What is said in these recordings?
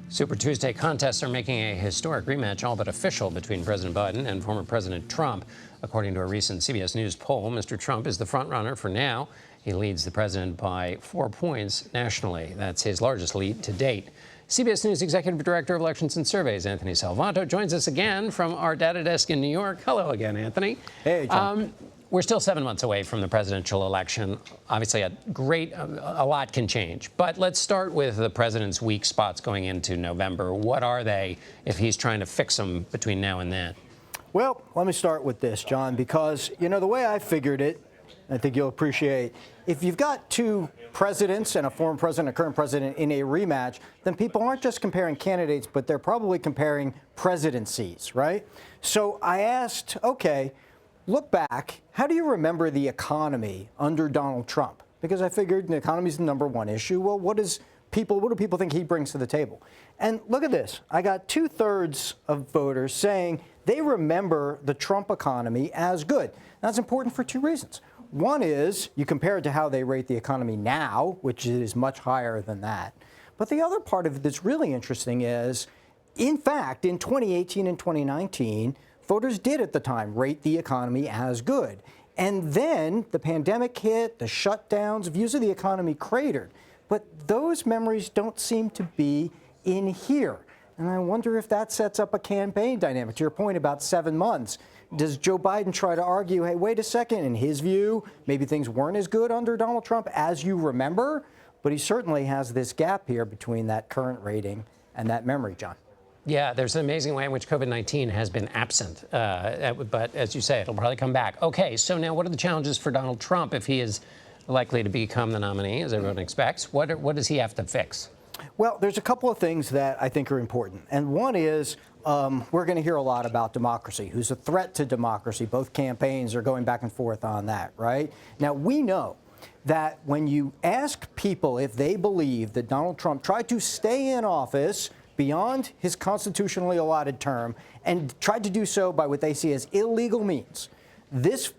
Super Tuesday contests are making a historic rematch all but official between President Biden and former President Trump. According to a recent CBS News poll, Mr. Trump is the frontrunner for now. He leads the president by 4 points nationally. That's his largest lead to date. CBS News Executive Director of Elections and Surveys, Anthony Salvanto, joins us again from our data desk in New York. Hello again, Anthony. Hey, John. We're still 7 months away from the presidential election. Obviously, a lot can change. But let's start with the president's weak spots going into November. What are they if he's trying to fix them between now and then? Well, let me start with this, John, because, you know, the way I figured it, I think you'll appreciate, if you've got two presidents and a former president, a current president in a rematch, then people aren't just comparing candidates, but they're probably comparing presidencies, right? So I asked, okay, look back, how do you remember the economy under Donald Trump? Because I figured the economy is the #1 issue. Well, what do people think he brings to the table? And look at this. I got 2/3 of voters saying they remember the Trump economy as good. That's important for two reasons. One is you compare it to how they rate the economy now, which is much higher than that. But the other part of it that's really interesting is, in fact, in 2018 and 2019, voters did at the time rate the economy as good. And then the pandemic hit, the shutdowns, views of the economy cratered. But those memories don't seem to be in here. And I wonder if that sets up a campaign dynamic. To your point about 7 months, does Joe Biden try to argue, hey, wait a second, in his view, maybe things weren't as good under Donald Trump as you remember? But he certainly has this gap here between that current rating and that memory, John. Yeah, there's an amazing way in which COVID-19 has been absent. But as you say, it'll probably come back. OK, so now what are the challenges for Donald Trump if he is likely to become the nominee, as everyone expects? What does he have to fix? Well, there's a couple of things that I think are important. And one is we're going to hear a lot about democracy, who's a threat to democracy. Both campaigns are going back and forth on that, right? Now, we know that when you ask people if they believe that Donald Trump tried to stay in office beyond his constitutionally allotted term and tried to do so by what they see as illegal means, this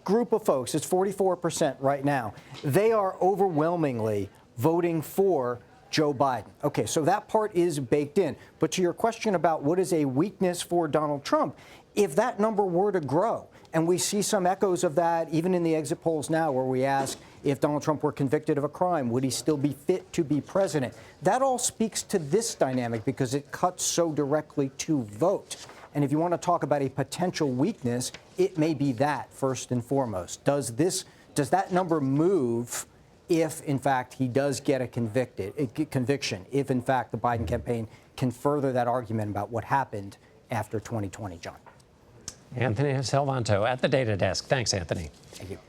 group of folks, it's 44% right now, they are overwhelmingly voting for Joe Biden. Okay, so that part is baked in. But to your question about what is a weakness for Donald Trump, if that number were to grow, and we see some echoes of that even in the exit polls now where we ask if Donald Trump were convicted of a crime, would he still be fit to be president? That all speaks to this dynamic because it cuts so directly to vote. And if you want to talk about a potential weakness, it may be that first and foremost. Does that number move if, in fact, he does get a conviction, if, in fact, the Biden campaign can further that argument about what happened after 2020, John? Anthony Salvanto at the Data Desk. Thanks, Anthony. Thank you.